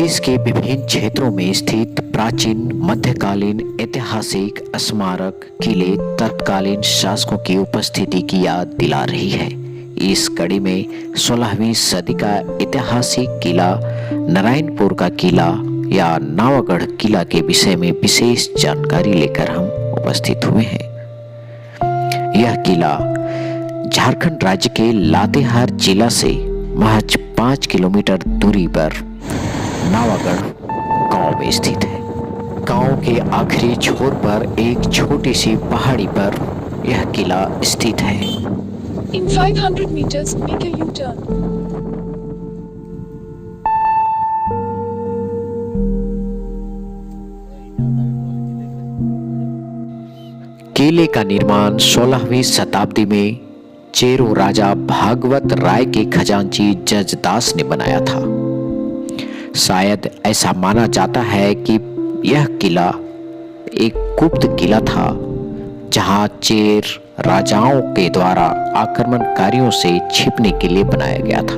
देश के विभिन्न क्षेत्रों में स्थित प्राचीन मध्यकालीन ऐतिहासिक स्मारक किले तत्कालीन शासकों की उपस्थिति की याद दिला रही है। इस कड़ी में 16वीं सदी का ऐतिहासिक किला नारायणपुर का किला या नावागढ़ किला के विषय में विशेष जानकारी लेकर हम उपस्थित हुए हैं। यह किला झारखंड राज्य के लातेहार जिला से महज 5 किलोमीटर दूरी पर नावागढ़ गांव में स्थित है। गांव के आखिरी छोर पर एक छोटी सी पहाड़ी पर यह किला स्थित है। In 500 meters, make a U-turn. किले का निर्माण 16वीं शताब्दी में चेरो राजा भागवत राय के खजांची जजदास ने बनाया था। शायद ऐसा माना जाता है कि यह किला एक गुप्त किला था, जहां चेर राजाओं के द्वारा आक्रमणकारियों से छिपने के लिए बनाया गया था।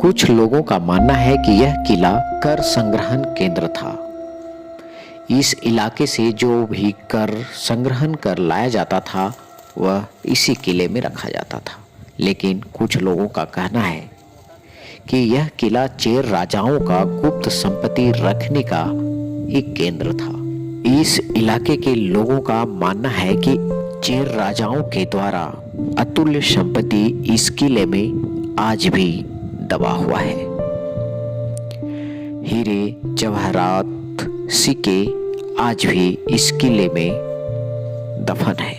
कुछ लोगों का मानना है कि यह किला कर संग्रहण केंद्र था। इस इलाके से जो भी कर संग्रहण कर लाया जाता था वह इसी किले में रखा जाता था। लेकिन कुछ लोगों का कहना है कि यह किला चेर राजाओं का गुप्त संपत्ति रखने का एक केंद्र था। इस इलाके के लोगों का मानना है कि चेर राजाओं के द्वारा अतुल्य संपत्ति इस किले में आज भी दबा हुआ है। हीरे जवाहरात सिक्के आज भी इस किले में दफन है।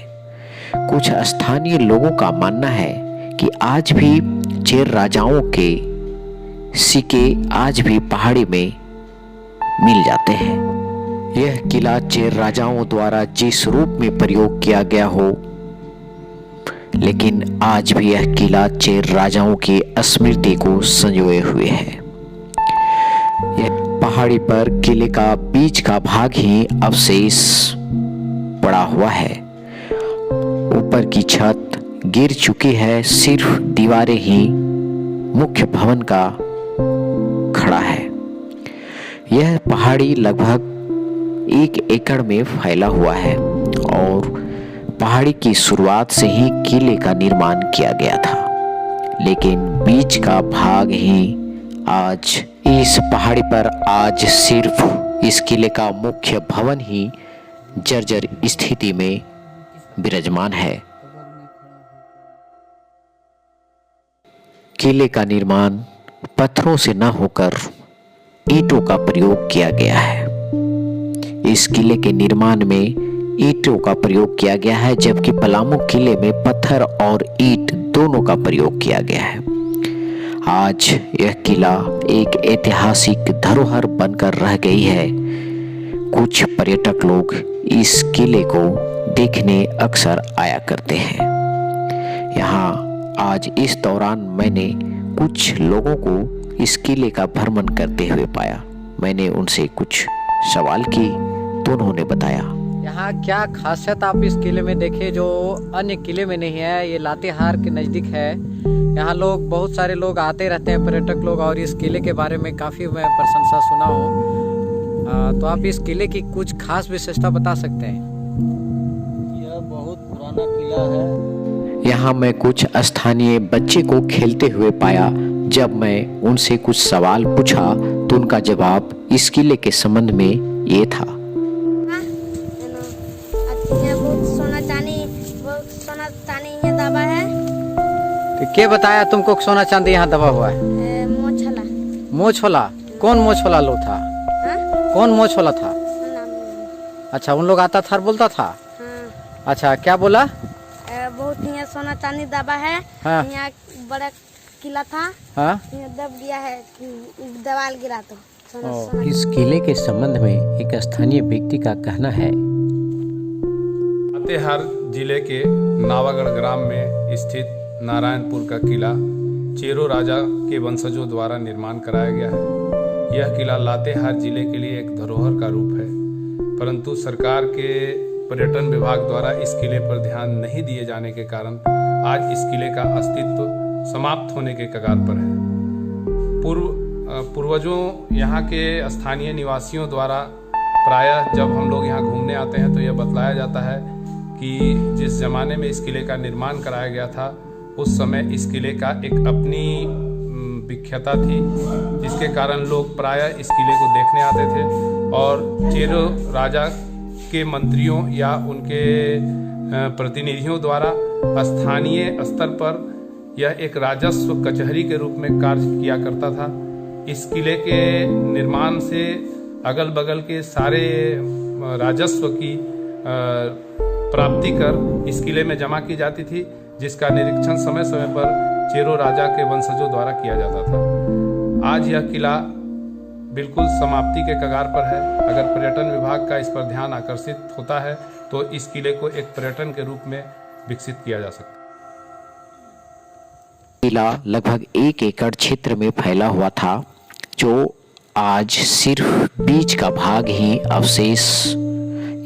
कुछ स्थानीय लोगों का मानना है कि आज भी चेर राजाओं के सिक्के आज भी पहाड़ी में मिल जाते हैं। यह किला चेर राजाओं द्वारा जिस रूप में प्रयोग किया गया हो, लेकिन आज भी यह किला चेर राजाओं की स्मृति को संजोए हुए है। यह पहाड़ी पर किले का बीच का भाग ही अवशेष पड़ा हुआ है। ऊपर की छत गिर चुकी है, सिर्फ दीवारें ही मुख्य भवन का खड़ा है। यह पहाड़ी लगभग 1 एकड़ में फैला हुआ है और पहाड़ी की शुरुआत से ही किले का निर्माण किया गया था, लेकिन बीच का भाग ही आज इस पहाड़ी पर आज सिर्फ इस किले का मुख्य भवन ही जर्जर स्थिति में विराजमान है। किले का निर्माण पत्थरों से न होकर ईंटों का प्रयोग किया गया है। इस किले के निर्माण में ईंटों का प्रयोग किया गया है, जबकि पलामू किले में पत्थर और ईंट दोनों का प्रयोग किया गया है। आज यह किला एक ऐतिहासिक धरोहर बनकर रह गई है। कुछ पर्यटक लोग इस किले को देखने अक्सर आया करते हैं। यहाँ आज इस दौरान मैंने कुछ लोगों को इस किले का भ्रमण करते हुए पाया। मैंने उनसे कुछ सवाल की तो उन्होंने बताया, यहाँ क्या खासियत आप इस किले में देखे जो अन्य किले में नहीं है। ये लातेहार के नज़दीक है। यहाँ लोग बहुत सारे लोग आते रहते हैं, पर्यटक लोग, और इस किले के बारे में काफ़ी मैं प्रशंसा सुना हूँ। तो आप इस किले की कुछ खास विशेषता बता सकते हैं? यह बहुत पुराना किला है। यहाँ मैं कुछ स्थानीय बच्चे को खेलते हुए पाया। जब मैं उनसे कुछ सवाल पूछा तो उनका जवाब इस किले के संबंध में ये था। दबा है। तो क्या बताया तुमको सोना चांदी यहाँ दबा हुआ है? मोछला। मोछला? कौन मोछला लोग था? कौन मोछला था? अच्छा, उन लोग आता था और बोलता था? हाँ। अच्छा, क्या बोला? बहुत यहाँ सोना चांदी दबा है। हाँ। यहाँ बड़ा किला था। हाँ? यहाँ दब गया है, दीवार गिरा तो सोना। इस किले के संबंध में एक स्थानीय व्यक्ति का कहना है, लातेहार जिले के नावागढ़ ग्राम में स्थित नारायणपुर का किला चेरो राजा के वंशजों द्वारा निर्माण कराया गया है। यह किला लातेहार जिले के लिए एक धरोहर का रूप है, परंतु सरकार के पर्यटन विभाग द्वारा इस किले पर ध्यान नहीं दिए जाने के कारण आज इस किले का अस्तित्व समाप्त होने के कगार पर है। पूर्व पूर्वजों यहाँ के स्थानीय निवासियों द्वारा प्रायः जब हम लोग यहाँ घूमने आते हैं तो यह बतलाया जाता है कि जिस ज़माने में इस किले का निर्माण कराया गया था उस समय इस किले का एक अपनी विख्याता थी, जिसके कारण लोग प्रायः इस किले को देखने आते थे और चेरो राजा के मंत्रियों या उनके प्रतिनिधियों द्वारा स्थानीय स्तर पर यह एक राजस्व कचहरी के रूप में कार्य किया करता था। इस किले के निर्माण से अगल बगल के सारे राजस्व की प्राप्ति कर इस किले में जमा की जाती थी, जिसका निरीक्षण समय समय पर चेरो राजा के वंशजों द्वारा किया जाता था। आज यह किला बिल्कुल समाप्ति के कगार पर है। अगर पर्यटन विभाग का इस पर ध्यान आकर्षित होता है तो इस किले को एक पर्यटन के रूप में विकसित किया जा सकता है। किला लगभग 1 एकड़ क्षेत्र में फैला हुआ था, जो आज सिर्फ बीच का भाग ही अवशेष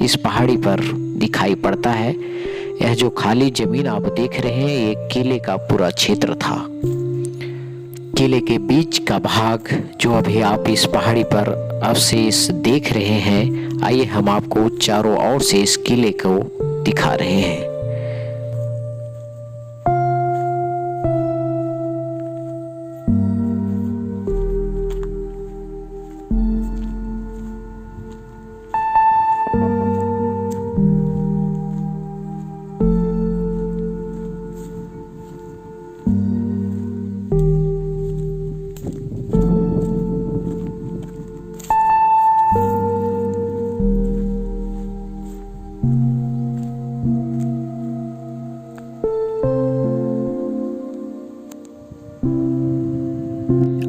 इस पहाड़ी पर दिखाई पड़ता है। यह जो खाली जमीन आप देख रहे हैं ये किले का पूरा क्षेत्र था। किले के बीच का भाग जो अभी आप इस पहाड़ी पर अवशेष देख रहे हैं, आइए हम आपको चारों ओर से इस किले को दिखा रहे हैं।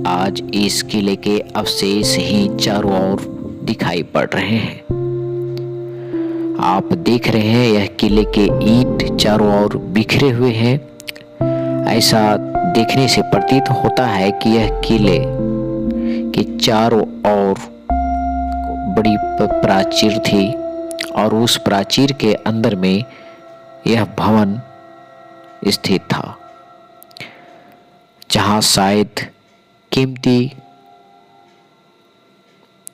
आज इस किले के अवशेष ही चारों ओर दिखाई पड़ रहे हैं। आप देख रहे हैं यह किले के ईंट चारों ओर बिखरे हुए हैं। ऐसा देखने से प्रतीत होता है कि यह किले के चारों ओर बड़ी प्राचीर थी और उस प्राचीर के अंदर में यह भवन स्थित था, जहां शायद कीमती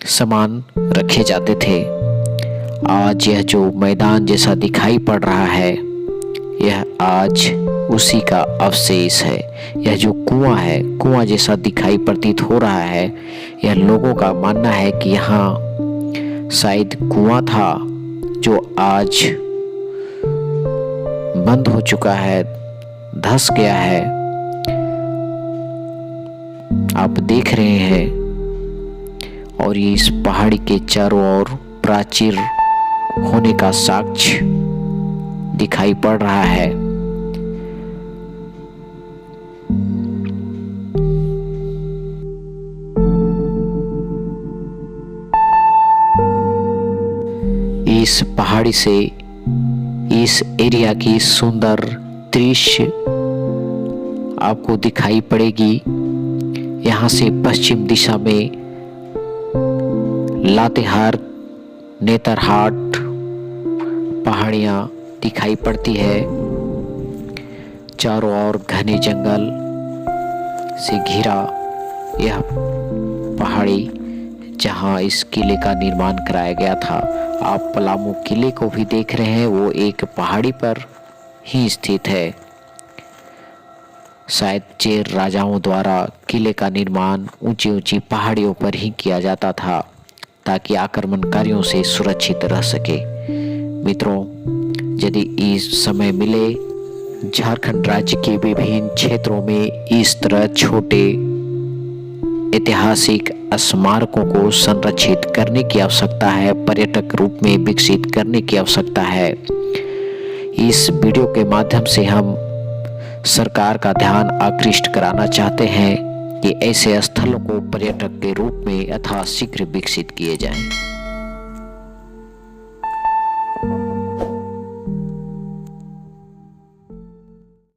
सामान रखे जाते थे। आज यह जो मैदान जैसा दिखाई पड़ रहा है यह आज उसी का अवशेष है। यह जो कुआं है, कुआं जैसा दिखाई प्रतीत हो रहा है, यह लोगों का मानना है कि यहाँ शायद कुआं था जो आज बंद हो चुका है, धंस गया है। आप देख रहे हैं और ये इस पहाड़ी के चारों ओर प्राचीर होने का साक्ष्य दिखाई पड़ रहा है। इस पहाड़ी से इस एरिया की सुंदर दृश्य आपको दिखाई पड़ेगी। यहाँ से पश्चिम दिशा में लातेहार, नेतरहाट पहाड़ियाँ दिखाई पड़ती है। चारों ओर घने जंगल से घिरा यह पहाड़ी जहाँ इस किले का निर्माण कराया गया था। आप पलामू किले को भी देख रहे हैं, वो एक पहाड़ी पर ही स्थित है। शायद चेर राजाओं द्वारा किले का निर्माण ऊंची ऊंची पहाड़ियों पर ही किया जाता था ताकि आक्रमणकारियों से सुरक्षित रह सके। मित्रों, यदि इस समय मिले झारखंड राज्य के विभिन्न क्षेत्रों में इस तरह छोटे ऐतिहासिक स्मारकों को संरक्षित करने की आवश्यकता है, पर्यटक रूप में विकसित करने की आवश्यकता है। इस वीडियो के माध्यम से हम सरकार का ध्यान आकृष्ट कराना चाहते हैं कि ऐसे स्थलों को पर्यटक के रूप में यथाशीघ्र विकसित किए जाएं।